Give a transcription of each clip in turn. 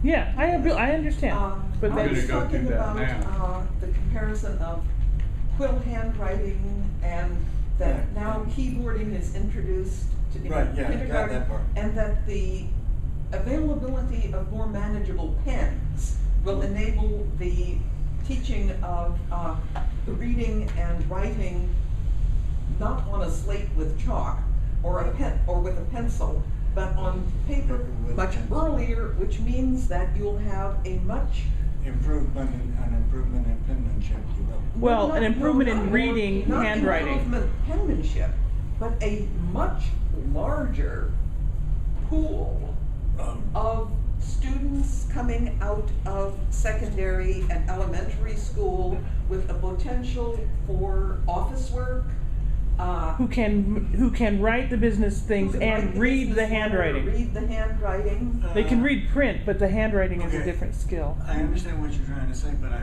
Yeah, I understand. But I was that's, go talking through that about now. the comparison of quill handwriting and that now keyboarding is introduced to Right, yeah, I got kindergarten, that part. and that the availability of more manageable pens will enable the teaching of the reading and writing not on a slate with chalk or a pen or with a pencil, but on paper With much pencil. earlier, which means that you'll have a much Improvement in penmanship, you will. well, an improvement in not reading, not handwriting. improvement penmanship, but a much larger pool of students coming out of secondary and elementary school with a potential for office work. Who can write the business things and read the handwriting. Read the handwriting. They can read print, but the handwriting is a Okay. different skill. I understand what you're trying to say, but I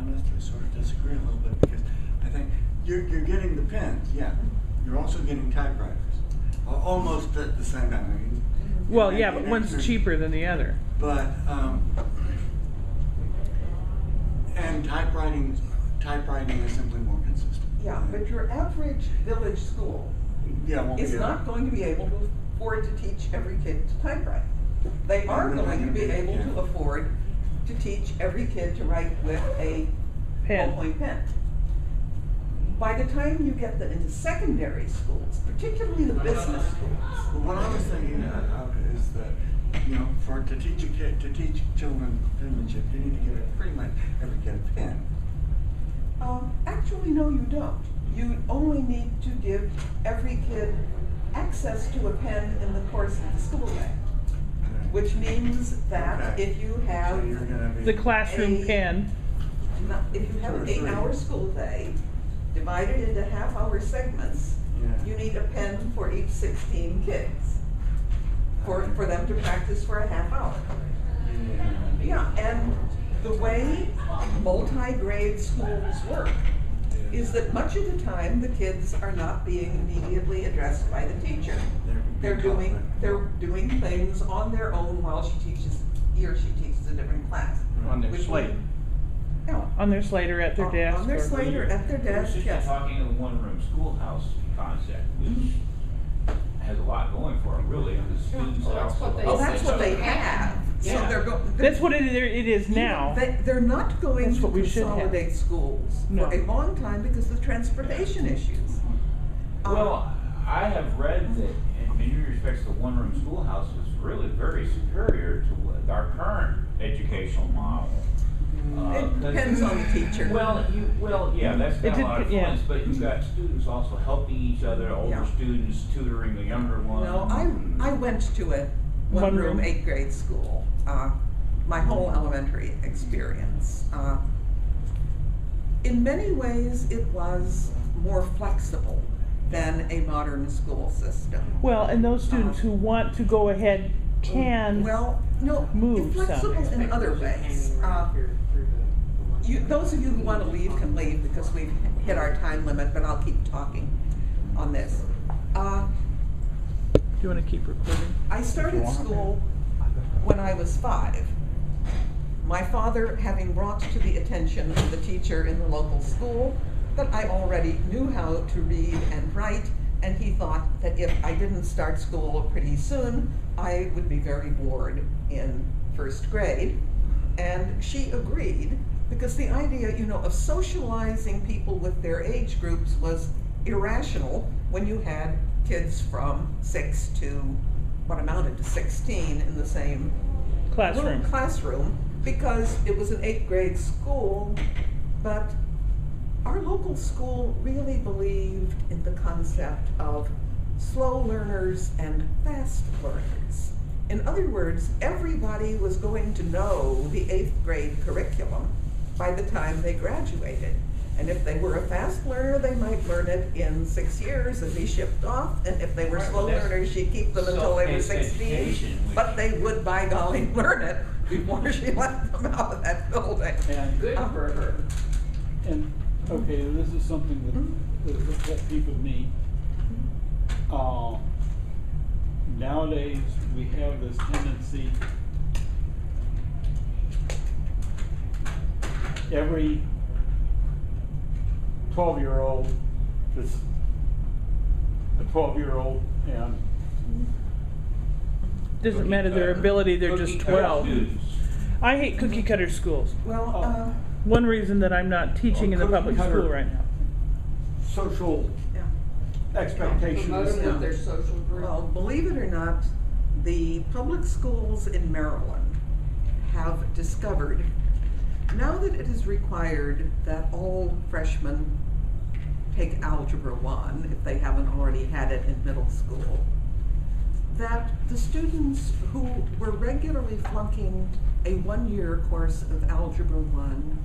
honestly sort of disagree a little bit, because I think you're getting the pens, yeah. You're also getting typewriters, almost at the same time. I mean, Well, yeah, but one's cheaper than the other. But and typewriting is simply more consistent. Yeah, but your average village school Yeah, won't is be not going to be able to afford to teach every kid to typewrite. They are going to be able to afford to teach every kid to write with a Pen. ballpoint pen. By the time you get them into secondary schools, particularly the business schools, But what I was thinking of is that, you know, to teach children penmanship, you need to get pretty much every kid a pen. actually, no, you don't. You only need to give every kid access to a pen in the course of the school day, which means that Okay. if you So have you're gonna be. The classroom A- pen. if you have an 8-hour school day, divided into half-hour segments, Yeah. you need a pen for each 16 kids for them to practice for a half hour. Yeah, and the way multi-grade schools work is that much of the time the kids are not being immediately addressed by the teacher. They're doing things on their own while he or she teaches a different class. On their Which slate. Yeah. On their slate or at their desk. On their or- slate or at their desk, We're yes. just talking of the one-room schoolhouse concept, which has a lot going for it, really, and the students Well, that's also. what they Oh, that's what they have. So Yeah. they're going. That's what it is now. They're not going That's to what we should have. consolidate schools No. for a long time because of transportation issues. Well, I have read that in many respects, the one-room schoolhouse is really very superior to our current educational model. It depends on the teacher. Well, yeah, that's got a lot of yeah. influence, but you've got students also helping each other, older Yeah. students tutoring the younger ones. No, I went to a One one-room room. 8th grade school, my whole elementary experience. In many ways, it was more flexible than a modern school system. Well, and those students who want to go ahead can. Well, no, move it's flexible some. in other ways. Those of you who want to leave can leave because we've hit our time limit, but I'll keep talking on this. Do you want to keep recording? I started school when I was 5. My father having brought to the attention of the teacher in the local school that I already knew how to read and write, and he thought that if I didn't start school pretty soon, I would be very bored in 1st grade. And she agreed, because the idea, of socializing people with their age groups was irrational when you had kids from 6 to what amounted to 16 in the same classroom, because it was an 8th grade school. But our local school really believed in the concept of slow learners and fast learners. In other words, everybody was going to know the 8th grade curriculum by the time they graduated. And if they were a fast learner, they might learn it in 6 years and be shipped off. And if they were slow learners, she'd keep them until they were 16. But they would, by golly, learn it before she let them out of that building. And good for her. And, okay, this is something that pet peeve with me. Nowadays, we have this tendency every 12-year-old is a 12-year-old, and Doesn't matter their ability, they're just Cookie cutter 12. students. I hate cookie cutter schools. Well, Oh. One reason that I'm not teaching in the public Cookie cutter. school right now. social yeah. expectations. Promote them Yeah. with their social group. Well, believe it or not, the public schools in Maryland have discovered, now that it is required that all freshmen take Algebra 1, if they haven't already had it in middle school, that the students who were regularly flunking a one-year course of Algebra 1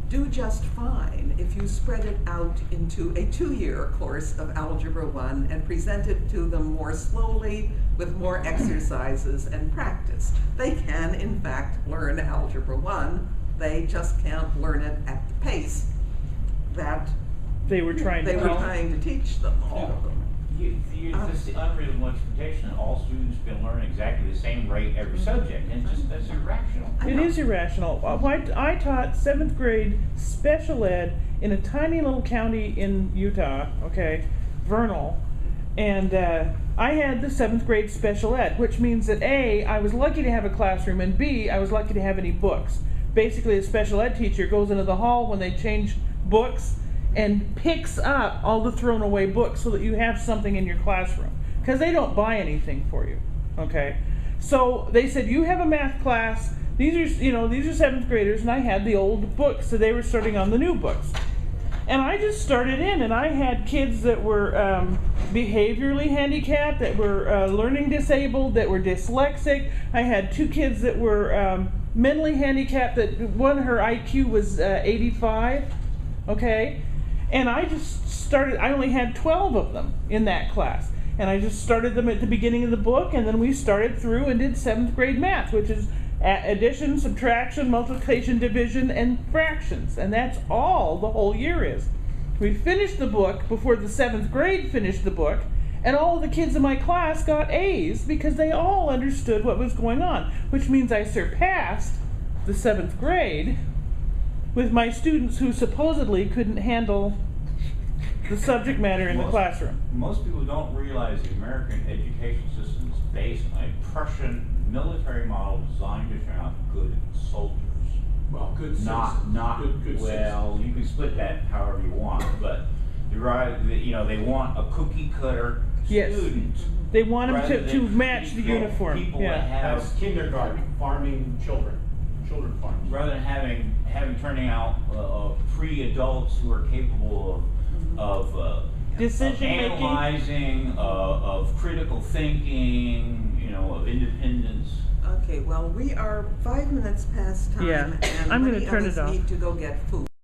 do just fine if you spread it out into a 2-year course of Algebra 1 and present it to them more slowly with more exercises and practice. They can, in fact, learn Algebra 1. They just can't learn it at the pace that They were trying to they were teach. trying to teach them, all of them. It's the unreasonable expectation that all students can learn exactly the same rate every subject, and that's irrational. I It know. is irrational. I taught 7th grade special ed in a tiny little county in Utah, okay, Vernal, and I had the 7th grade special ed, which means that A, I was lucky to have a classroom, and B, I was lucky to have any books. Basically, a special ed teacher goes into the hall when they change books and picks up all the thrown away books so that you have something in your classroom, because they don't buy anything for you, okay? So they said, you have a math class, these are 7th graders, and I had the old books, so they were starting on the new books. And I just started in, and I had kids that were behaviorally handicapped, that were learning disabled, that were dyslexic. I had 2 kids that were mentally handicapped, that one, her IQ was 85, okay? And I just started, I only had 12 of them in that class. And I just started them at the beginning of the book, and then we started through and did 7th grade math, which is addition, subtraction, multiplication, division, and fractions. And that's all the whole year is. We finished the book before the 7th grade finished the book, and all of the kids in my class got A's because they all understood what was going on, which means I surpassed the 7th grade with my students who supposedly couldn't handle the subject matter in the classroom. Most people don't realize the American education system is based on a Prussian military model designed to turn out good soldiers. Well, good Not, citizens. not, Good well, citizens. you can split that however you want, but you're right, they want a cookie cutter Yes. student. They want them rather to than match the people- uniform. People that Yeah. have, As kindergarten, farming children farms. rather than having turning out pre-adults who are capable of Decision making. analyzing, of critical thinking, of independence. Okay, well, we are 5 minutes past time, Yeah, and I'm gonna many turn of us it off. need to go get food.